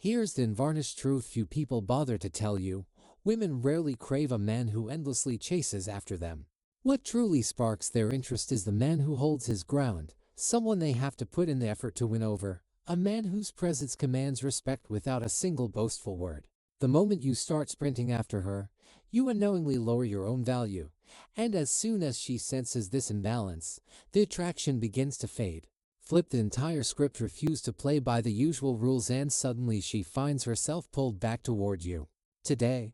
Here's the unvarnished truth few people bother to tell you. Women rarely crave a man who endlessly chases after them. What truly sparks their interest is the man who holds his ground, someone they have to put in the effort to win over, a man whose presence commands respect without a single boastful word. The moment you start sprinting after her, you unknowingly lower your own value, and as soon as she senses this imbalance, the attraction begins to fade. Flip the entire script, refuse to play by the usual rules, and suddenly she finds herself pulled back toward you. Today,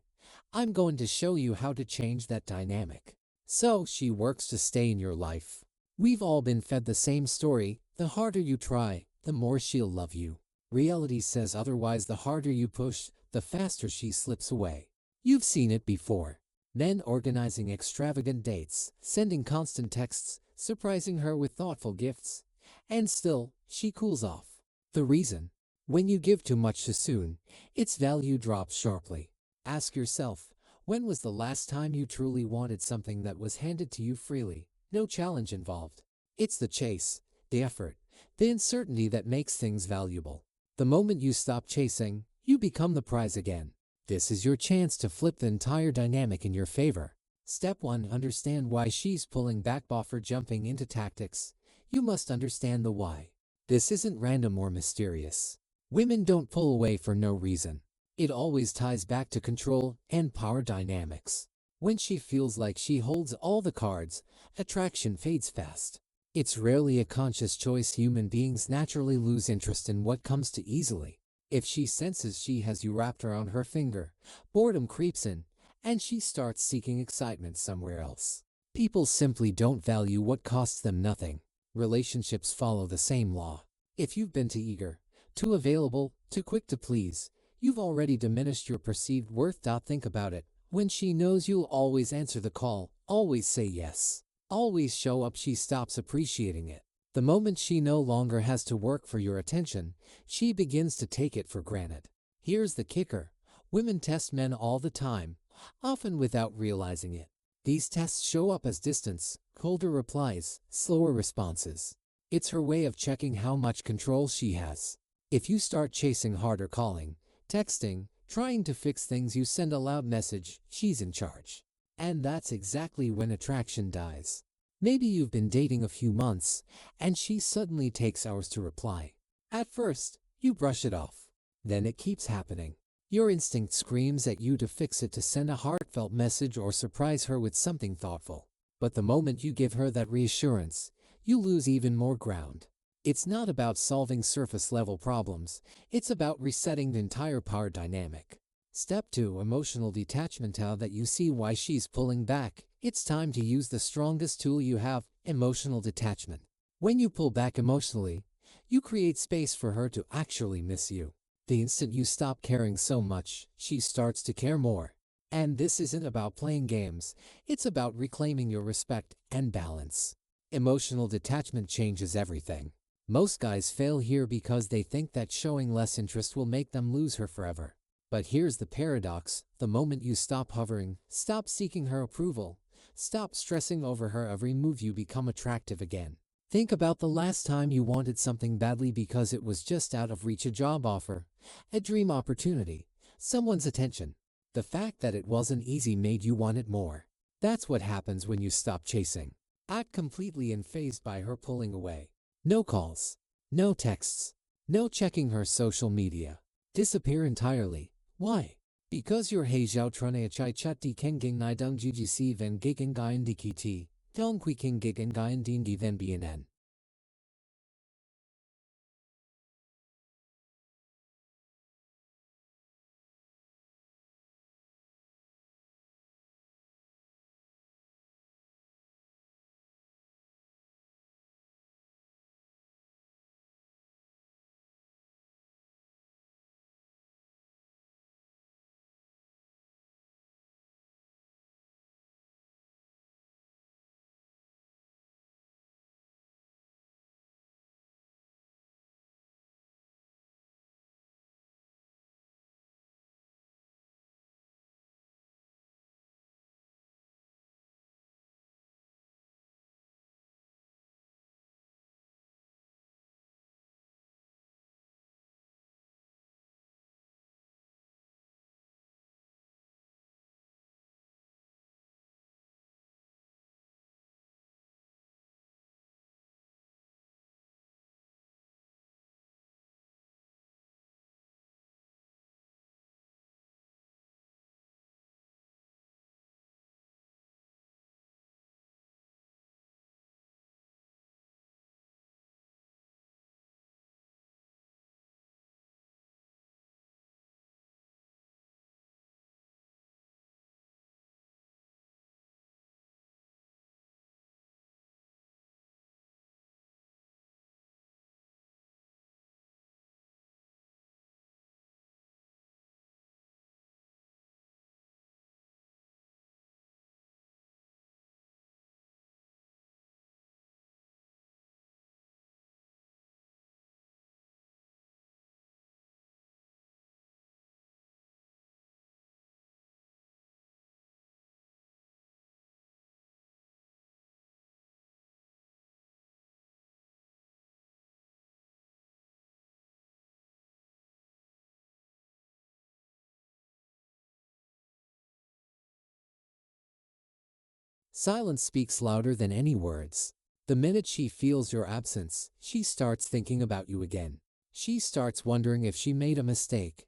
I'm going to show you how to change that dynamic. So she works to stay in your life. We've all been fed the same story: the harder you try, the more she'll love you. Reality says otherwise. The harder you push, the faster she slips away. You've seen it before. Men organizing extravagant dates, sending constant texts, surprising her with thoughtful gifts, and still, she cools off. The reason? When you give too much too soon, its value drops sharply. Ask yourself, when was the last time you truly wanted something that was handed to you freely, no challenge involved? It's the chase, the effort, the uncertainty that makes things valuable. The moment you stop chasing, you become the prize again. This is your chance to flip the entire dynamic in your favor. Step 1. Understand why she's pulling back. Before jumping into tactics, you must understand the why. This isn't random or mysterious. Women don't pull away for no reason. It always ties back to control and power dynamics. When she feels like she holds all the cards, attraction fades fast. It's rarely a conscious choice. Human beings naturally lose interest in what comes too easily. If she senses she has you wrapped around her finger, boredom creeps in, and she starts seeking excitement somewhere else. People simply don't value what costs them nothing. Relationships follow the same law. If you've been too eager, too available, too quick to please, you've already diminished your perceived worth. Think about it. When she knows you'll always answer the call, always say yes, always show up, she stops appreciating it. The moment she no longer has to work for your attention, she begins to take it for granted. Here's the kicker. Women test men all the time, often without realizing it. These tests show up as distance, colder replies, slower responses. It's her way of checking how much control she has. If you start chasing harder, calling, texting, trying to fix things, you send a loud message: she's in charge. And that's exactly when attraction dies. Maybe you've been dating a few months, and she suddenly takes hours to reply. At first, you brush it off. Then it keeps happening. Your instinct screams at you to fix it, to send a heartfelt message or surprise her with something thoughtful. But the moment you give her that reassurance, you lose even more ground. It's not about solving surface-level problems, it's about resetting the entire power dynamic. Step 2. Emotional detachment. Now that you see why she's pulling back, it's time to use the strongest tool you have: emotional detachment. When you pull back emotionally, you create space for her to actually miss you. The instant you stop caring so much, she starts to care more. And this isn't about playing games, it's about reclaiming your respect and balance. Emotional detachment changes everything. Most guys fail here because they think that showing less interest will make them lose her forever. But here's the paradox: the moment you stop hovering, stop seeking her approval, stop stressing over her every move, you become attractive again. Think about the last time you wanted something badly because it was just out of reach: a job offer, a dream opportunity, someone's attention. The fact that it wasn't easy made you want it more. That's what happens when you stop chasing. Act completely unfazed by her pulling away. No calls, no texts, no checking her social media. Disappear entirely. Why? Because you're Hejao Trunea Chai Chat Di Kenging Nai Dung GGC Ven Gigan Gayan Dikiti, Dong Qui King Gigan Gayan Dindi Ven BNN. Silence speaks louder than any words. The minute she feels your absence, she starts thinking about you again. She starts wondering if she made a mistake,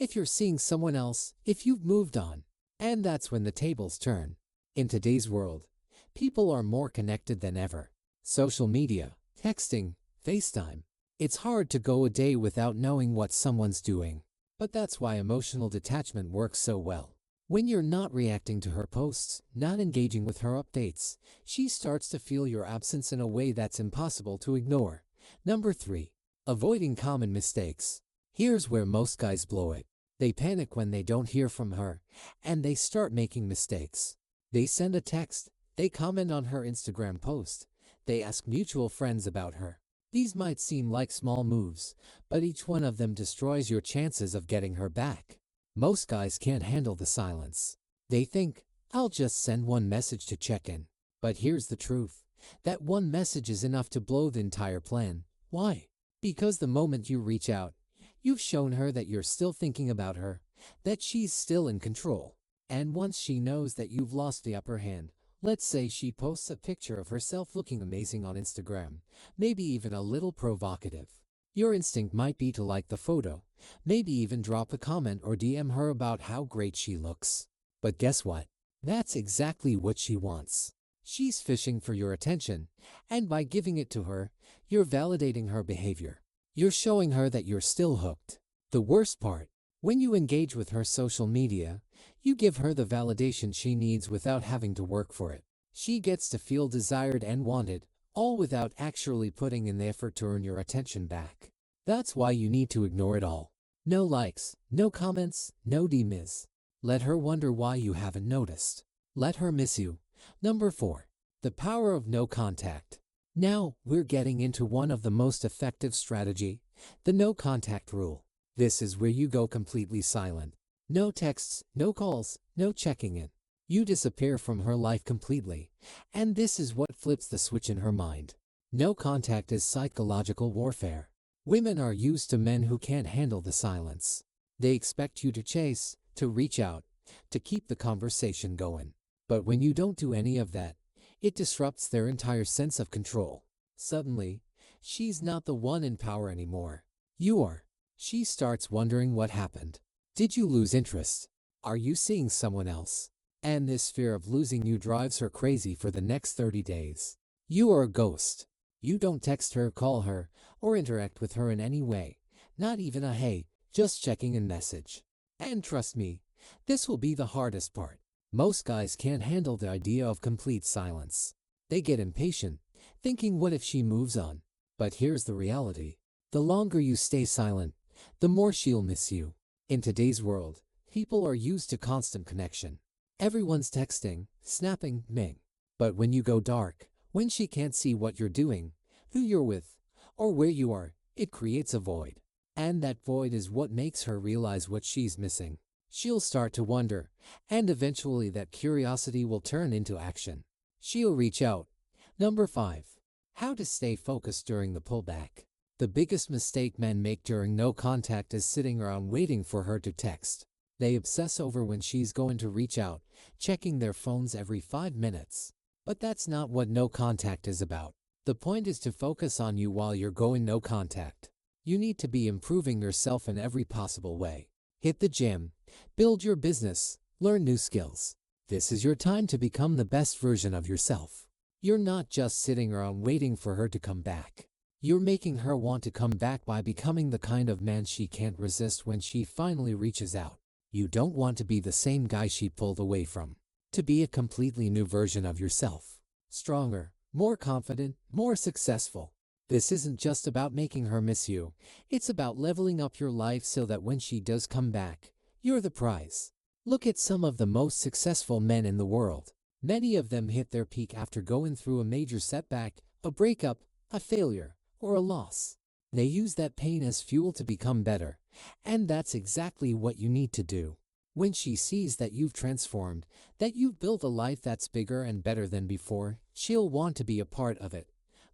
if you're seeing someone else, if you've moved on. And that's when the tables turn. In today's world, people are more connected than ever. Social media, texting, FaceTime. It's hard to go a day without knowing what someone's doing. But that's why emotional detachment works so well. When you're not reacting to her posts, not engaging with her updates, she starts to feel your absence in a way that's impossible to ignore. Number 3. Avoiding common mistakes. Here's where most guys blow it. They panic when they don't hear from her, and they start making mistakes. They send a text, they comment on her Instagram post, they ask mutual friends about her. These might seem like small moves, but each one of them destroys your chances of getting her back. Most guys can't handle the silence. They think, I'll just send one message to check in. But here's the truth. That one message is enough to blow the entire plan. Why? Because the moment you reach out, you've shown her that you're still thinking about her, that she's still in control. And once she knows that you've lost the upper hand, let's say she posts a picture of herself looking amazing on Instagram, maybe even a little provocative. Your instinct might be to like the photo, maybe even drop a comment or DM her about how great she looks. But guess what? That's exactly what she wants. She's fishing for your attention, and by giving it to her, you're validating her behavior. You're showing her that you're still hooked. The worst part, when you engage with her social media, you give her the validation she needs without having to work for it. She gets to feel desired and wanted, all without actually putting in the effort to earn your attention back. That's why you need to ignore it all. No likes, no comments, no DMs. Let her wonder why you haven't noticed. Let her miss you. Number 4. The power of no contact. Now, we're getting into one of the most effective strategy, the no contact rule. This is where you go completely silent. No texts, no calls, no checking in. You disappear from her life completely, and this is what flips the switch in her mind. No contact is psychological warfare. Women are used to men who can't handle the silence. They expect you to chase, to reach out, to keep the conversation going. But when you don't do any of that, it disrupts their entire sense of control. Suddenly, she's not the one in power anymore. You are. She starts wondering what happened. Did you lose interest? Are you seeing someone else? And this fear of losing you drives her crazy for the next 30 days. You are a ghost. You don't text her, call her, or interact with her in any way. Not even a hey, just checking in message. And trust me, this will be the hardest part. Most guys can't handle the idea of complete silence. They get impatient, thinking what if she moves on? But here's the reality. The longer you stay silent, the more she'll miss you. In today's world, people are used to constant connection. Everyone's texting, snapping, ming. But when you go dark, when she can't see what you're doing, who you're with, or where you are, it creates a void. And that void is what makes her realize what she's missing. She'll start to wonder, and eventually that curiosity will turn into action. She'll reach out. Number 5. How to stay focused during the pullback. The biggest mistake men make during no contact is sitting around waiting for her to text. They obsess over when she's going to reach out, checking their phones every 5 minutes. But that's not what no contact is about. The point is to focus on you while you're going no contact. You need to be improving yourself in every possible way. Hit the gym, build your business, learn new skills. This is your time to become the best version of yourself. You're not just sitting around waiting for her to come back. You're making her want to come back by becoming the kind of man she can't resist when she finally reaches out. You don't want to be the same guy she pulled away from. To be a completely new version of yourself. Stronger, more confident, more successful. This isn't just about making her miss you. It's about leveling up your life so that when she does come back, you're the prize. Look at some of the most successful men in the world. Many of them hit their peak after going through a major setback, a breakup, a failure, or a loss. They use that pain as fuel to become better, and that's exactly what you need to do. When she sees that you've transformed, that you've built a life that's bigger and better than before, she'll want to be a part of it.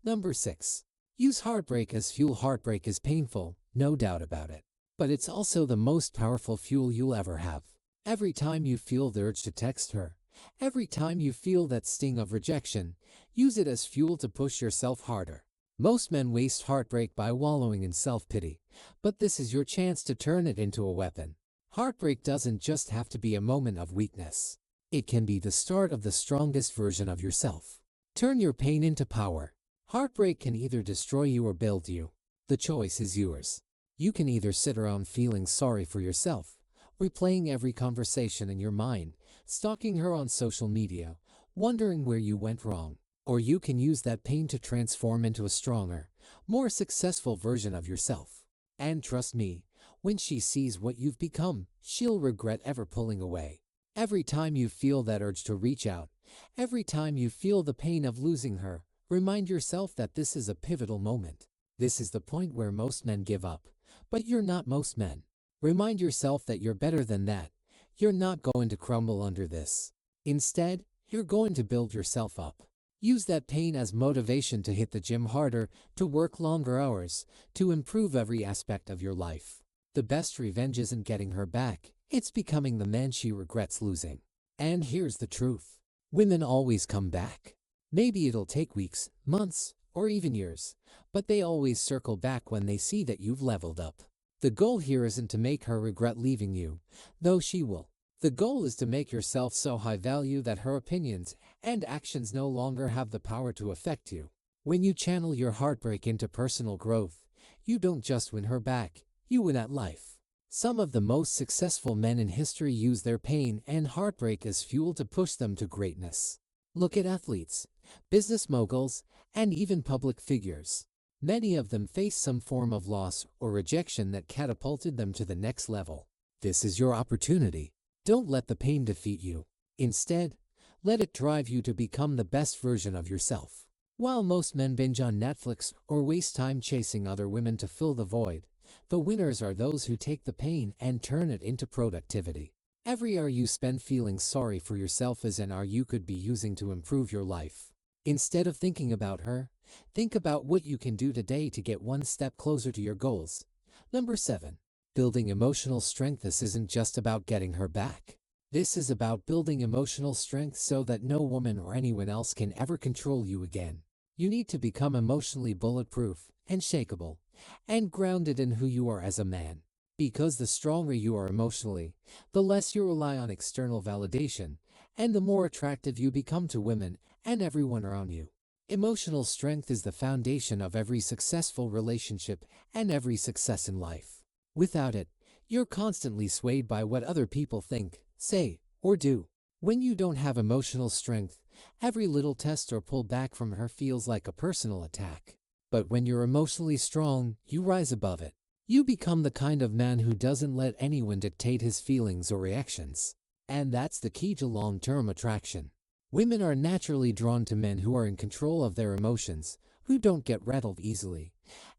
Number 6. Use heartbreak as fuel. Heartbreak is painful, no doubt about it. But it's also the most powerful fuel you'll ever have. Every time you feel the urge to text her, Every time you feel that sting of rejection, use it as fuel to push yourself harder. Most men waste heartbreak by wallowing in self-pity, but this is your chance to turn it into a weapon. Heartbreak doesn't just have to be a moment of weakness. It can be the start of the strongest version of yourself. Turn your pain into power. Heartbreak can either destroy you or build you. The choice is yours. You can either sit around feeling sorry for yourself, replaying every conversation in your mind, stalking her on social media, wondering where you went wrong, or you can use that pain to transform into a stronger, more successful version of yourself. And trust me, when she sees what you've become, she'll regret ever pulling away. Every time you feel that urge to reach out, every time you feel the pain of losing her, remind yourself that this is a pivotal moment. This is the point where most men give up, but you're not most men. Remind yourself that you're better than that. You're not going to crumble under this. Instead, you're going to build yourself up. Use that pain as motivation to hit the gym harder, to work longer hours, to improve every aspect of your life. The best revenge isn't getting her back, it's becoming the man she regrets losing. And here's the truth. Women always come back. Maybe it'll take weeks, months, or even years, but they always circle back when they see that you've leveled up. The goal here isn't to make her regret leaving you, though she will. The goal is to make yourself so high value that her opinions and actions no longer have the power to affect you. When you channel your heartbreak into personal growth, you don't just win her back, you win at life. Some of the most successful men in history use their pain and heartbreak as fuel to push them to greatness. Look at athletes, business moguls, and even public figures. Many of them face some form of loss or rejection that catapulted them to the next level. This is your opportunity. Don't let the pain defeat you. Instead, let it drive you to become the best version of yourself. While most men binge on Netflix or waste time chasing other women to fill the void, the winners are those who take the pain and turn it into productivity. Every hour you spend feeling sorry for yourself is an hour you could be using to improve your life. Instead of thinking about her, think about what you can do today to get one step closer to your goals. Number 7. Building emotional strength. This isn't just about getting her back. This is about building emotional strength so that no woman or anyone else can ever control you again. You need to become emotionally bulletproof, unshakable, and grounded in who you are as a man. Because the stronger you are emotionally, the less you rely on external validation, and the more attractive you become to women and everyone around you. Emotional strength is the foundation of every successful relationship and every success in life. Without it, you're constantly swayed by what other people think, say, or do. When you don't have emotional strength, every little test or pull back from her feels like a personal attack. But when you're emotionally strong, you rise above it. You become the kind of man who doesn't let anyone dictate his feelings or reactions. And that's the key to long-term attraction. Women are naturally drawn to men who are in control of their emotions, who don't get rattled easily,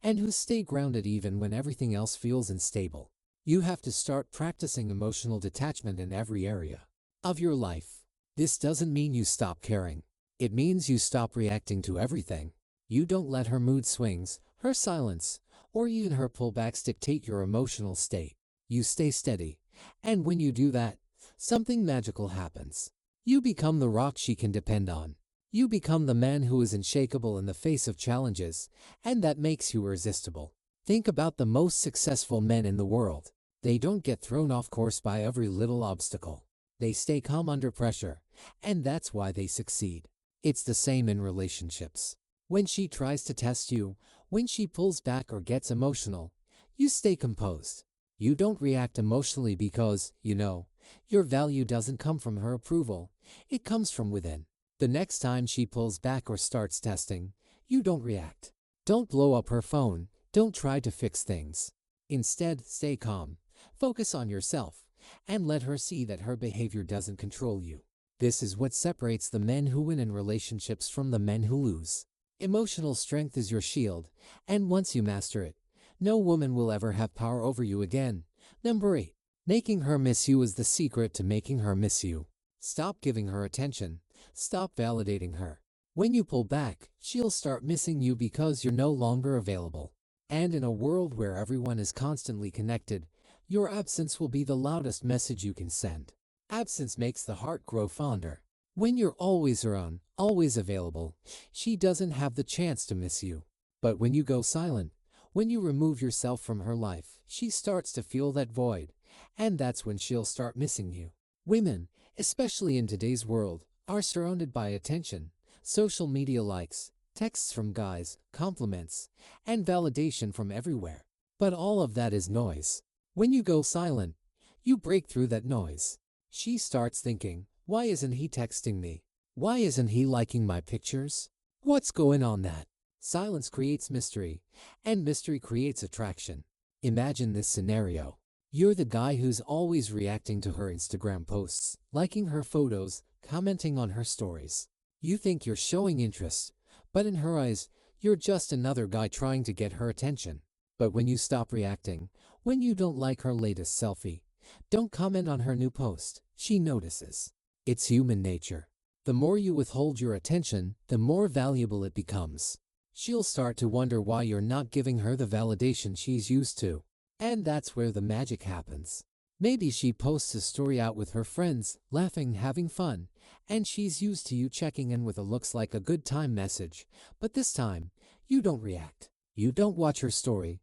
and who stay grounded even when everything else feels unstable. You have to start practicing emotional detachment in every area of your life. This doesn't mean you stop caring. It means you stop reacting to everything. You don't let her mood swings, her silence, or even her pullbacks dictate your emotional state. You stay steady, and when you do that, something magical happens. You become the rock she can depend on. You become the man who is unshakable in the face of challenges, and that makes you irresistible. Think about the most successful men in the world. They don't get thrown off course by every little obstacle. They stay calm under pressure, and that's why they succeed. It's the same in relationships. When she tries to test you, when she pulls back or gets emotional, you stay composed. You don't react emotionally because, your value doesn't come from her approval. It comes from within. The next time she pulls back or starts testing, you don't react. Don't blow up her phone. Don't try to fix things. Instead, stay calm. Focus on yourself, and let her see that her behavior doesn't control you. This is what separates the men who win in relationships from the men who lose. Emotional strength is your shield, and once you master it, no woman will ever have power over you again. Number 8. Making her miss you is the secret to making her miss you. Stop giving her attention. Stop validating her. When you pull back, she'll start missing you because you're no longer available. And in a world where everyone is constantly connected, your absence will be the loudest message you can send. Absence makes the heart grow fonder. When you're always around, always available, she doesn't have the chance to miss you. But when you go silent, when you remove yourself from her life, she starts to feel that void, and that's when she'll start missing you. Women, especially in today's world, are surrounded by attention, social media likes, texts from guys, compliments, and validation from everywhere. But all of that is noise. When you go silent, you break through that noise. She starts thinking, why isn't he texting me? Why isn't he liking my pictures? What's going on that? Silence creates mystery, and mystery creates attraction. Imagine this scenario. You're the guy who's always reacting to her Instagram posts, liking her photos, commenting on her stories. You think you're showing interest, but in her eyes, you're just another guy trying to get her attention. But when you stop reacting, when you don't like her latest selfie, don't comment on her new post, she notices. It's human nature. The more you withhold your attention, the more valuable it becomes. She'll start to wonder why you're not giving her the validation she's used to. And that's where the magic happens. Maybe she posts a story out with her friends, laughing, having fun, and she's used to you checking in with a looks like a good time message, but this time, you don't react. You don't watch her story.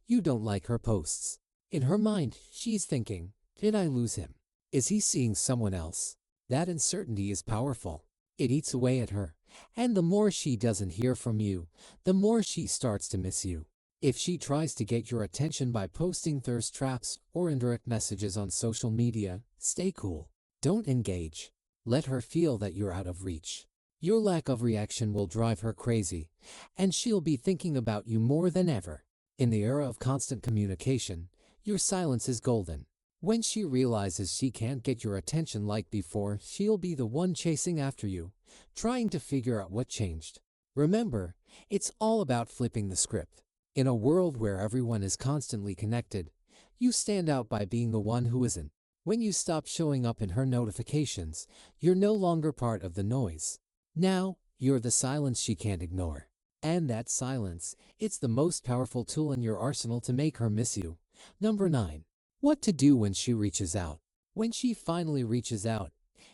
You don't like her posts. In her mind, she's thinking, did I lose him? Is he seeing someone else? That uncertainty is powerful. It eats away at her, and the more she doesn't hear from you, the more she starts to miss you. If she tries to get your attention by posting thirst traps or indirect messages on social media, stay cool. Don't engage. Let her feel that you're out of reach. Your lack of reaction will drive her crazy, and she'll be thinking about you more than ever. In the era of constant communication, your silence is golden. When she realizes she can't get your attention like before, she'll be the one chasing after you, trying to figure out what changed. Remember, it's all about flipping the script. In a world where everyone is constantly connected, you stand out by being the one who isn't. When you stop showing up in her notifications, you're no longer part of the noise. Now, you're the silence she can't ignore. And that silence, it's the most powerful tool in your arsenal to make her miss you. Number 9. What to do when she reaches out. When she finally reaches out,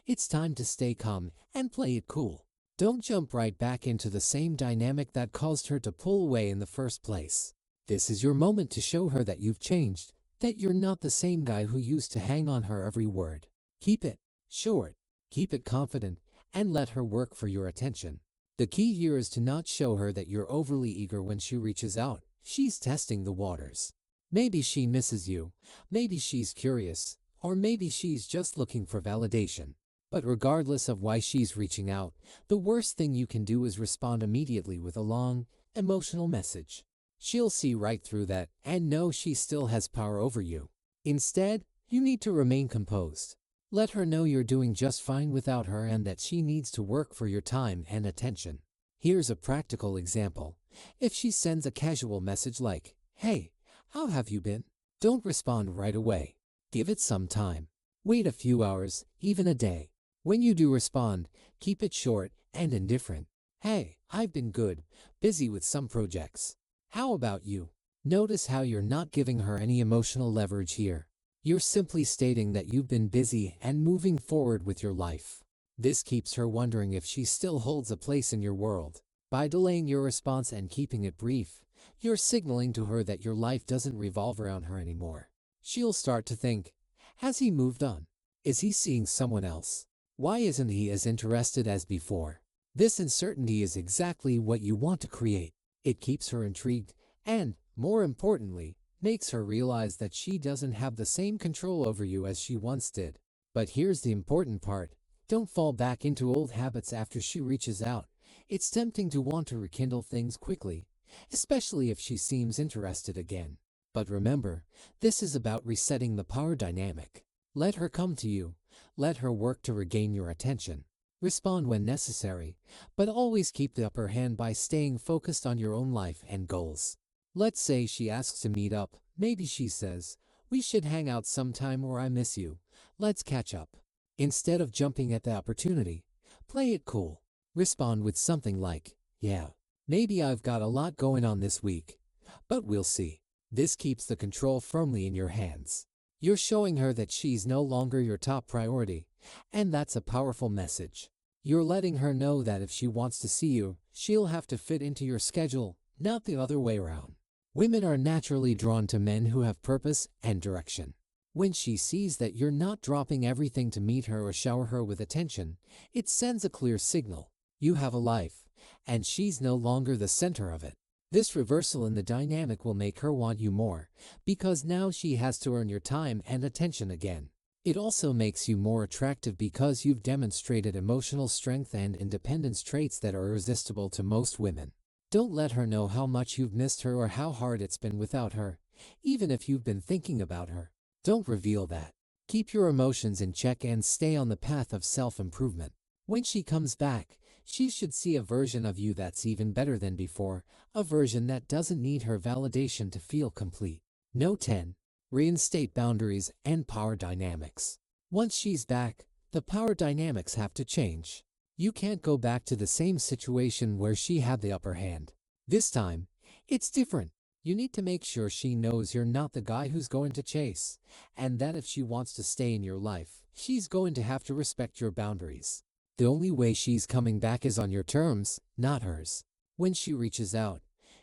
it's time to stay calm and play it cool. Don't jump right back into the same dynamic that caused her to pull away in the first place. This is your moment to show her that you've changed, that you're not the same guy who used to hang on her every word. Keep it short, keep it confident, and let her work for your attention. The key here is to not show her that you're overly eager when she reaches out. She's testing the waters. Maybe she misses you, maybe she's curious, or maybe she's just looking for validation. But regardless of why she's reaching out, the worst thing you can do is respond immediately with a long, emotional message. She'll see right through that and know she still has power over you. Instead, you need to remain composed. Let her know you're doing just fine without her and that she needs to work for your time and attention. Here's a practical example. If she sends a casual message like, "Hey, how have you been?" Don't respond right away. Give it some time. Wait a few hours, even a day. When you do respond, keep it short and indifferent. "Hey, I've been good, busy with some projects. How about you?" Notice how you're not giving her any emotional leverage here. You're simply stating that you've been busy and moving forward with your life. This keeps her wondering if she still holds a place in your world. By delaying your response and keeping it brief, you're signaling to her that your life doesn't revolve around her anymore. She'll start to think, has he moved on? Is he seeing someone else? Why isn't he as interested as before? This uncertainty is exactly what you want to create. It keeps her intrigued and, more importantly, makes her realize that she doesn't have the same control over you as she once did. But here's the important part. Don't fall back into old habits after she reaches out. It's tempting to want to rekindle things quickly, especially if she seems interested again. But remember, this is about resetting the power dynamic. Let her come to you. Let her work to regain your attention. Respond when necessary, but always keep the upper hand by staying focused on your own life and goals. Let's say she asks to meet up. Maybe she says, "We should hang out sometime or I miss you. Let's catch up." Instead of jumping at the opportunity, play it cool. Respond with something like, "Yeah, maybe I've got a lot going on this week, but we'll see." This keeps the control firmly in your hands. You're showing her that she's no longer your top priority, and that's a powerful message. You're letting her know that if she wants to see you, she'll have to fit into your schedule, not the other way around. Women are naturally drawn to men who have purpose and direction. When she sees that you're not dropping everything to meet her or shower her with attention, it sends a clear signal. You have a life, and she's no longer the center of it. This reversal in the dynamic will make her want you more, because now she has to earn your time and attention again. It also makes you more attractive because you've demonstrated emotional strength and independence, traits that are irresistible to most women. Don't let her know how much you've missed her or how hard it's been without her, even if you've been thinking about her. Don't reveal that. Keep your emotions in check and stay on the path of self-improvement. When she comes back, she should see a version of you that's even better than before, a version that doesn't need her validation to feel complete. Note 10. Reinstate boundaries and power dynamics. Once she's back, the power dynamics have to change. You can't go back to the same situation where she had the upper hand. This time, it's different. You need to make sure she knows you're not the guy who's going to chase, and that if she wants to stay in your life, she's going to have to respect your boundaries. The only way she's coming back is on your terms, not hers. When she reaches out,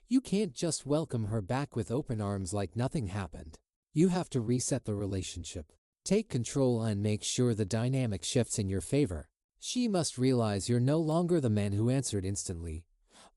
you can't just welcome her back with open arms like nothing happened. You have to reset the relationship. Take control and make sure the dynamic shifts in your favor. She must realize you're no longer the man who answered instantly,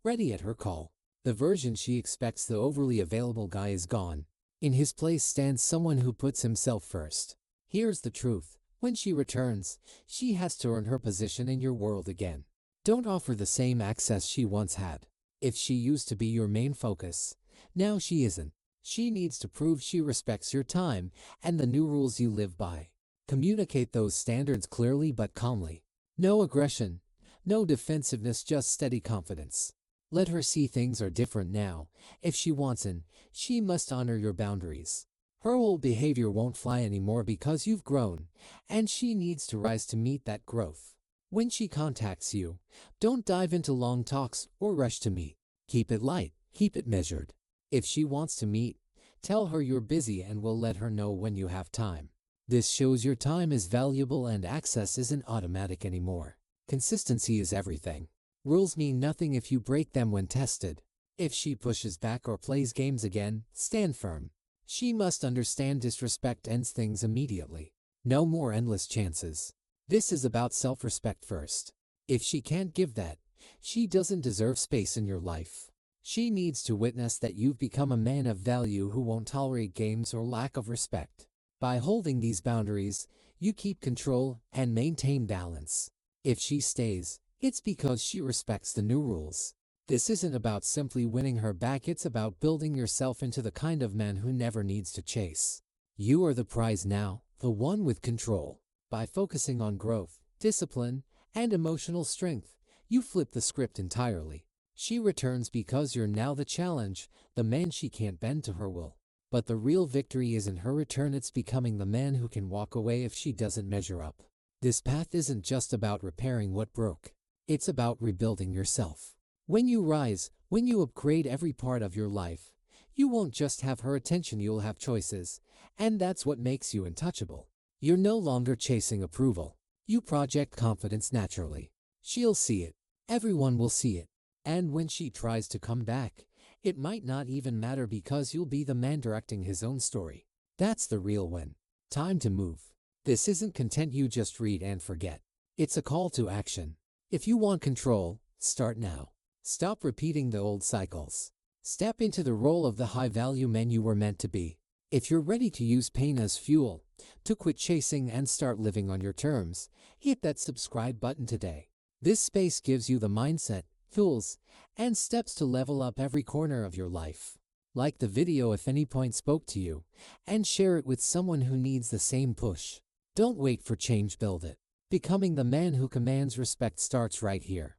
ready at her call. The version she expects, the overly available guy, is gone. In his place stands someone who puts himself first. Here's the truth. When she returns, she has to earn her position in your world again. Don't offer the same access she once had. If she used to be your main focus, now she isn't. She needs to prove she respects your time and the new rules you live by. Communicate those standards clearly but calmly. No aggression, no defensiveness, just steady confidence. Let her see things are different now. If she wants in, she must honor your boundaries. Her old behavior won't fly anymore because you've grown, and she needs to rise to meet that growth. When she contacts you, don't dive into long talks or rush to meet. Keep it light, keep it measured. If she wants to meet, tell her you're busy and will let her know when you have time. This shows your time is valuable and access isn't automatic anymore. Consistency is everything. Rules mean nothing if you break them when tested. If she pushes back or plays games again, stand firm. She must understand disrespect ends things immediately. No more endless chances. This is about self-respect first. If she can't give that, she doesn't deserve space in your life. She needs to witness that you've become a man of value who won't tolerate games or lack of respect. By holding these boundaries, you keep control and maintain balance. If she stays, it's because she respects the new rules. This isn't about simply winning her back, it's about building yourself into the kind of man who never needs to chase. You are the prize now, the one with control. By focusing on growth, discipline, and emotional strength, you flip the script entirely. She returns because you're now the challenge, the man she can't bend to her will. But the real victory isn't her return, it's becoming the man who can walk away if she doesn't measure up. This path isn't just about repairing what broke. It's about rebuilding yourself. When you rise, when you upgrade every part of your life, you won't just have her attention, you'll have choices. And that's what makes you untouchable. You're no longer chasing approval. You project confidence naturally. She'll see it. Everyone will see it. And when she tries to come back, it might not even matter because you'll be the man directing his own story. That's the real win. Time to move. This isn't content you just read and forget. It's a call to action. If you want control, start now. Stop repeating the old cycles. Step into the role of the high-value man you were meant to be. If you're ready to use pain as fuel, to quit chasing and start living on your terms, hit that subscribe button today. This space gives you the mindset, tools, and steps to level up every corner of your life. Like the video if any point spoke to you, and share it with someone who needs the same push. Don't wait for change, build it. Becoming the man who commands respect starts right here.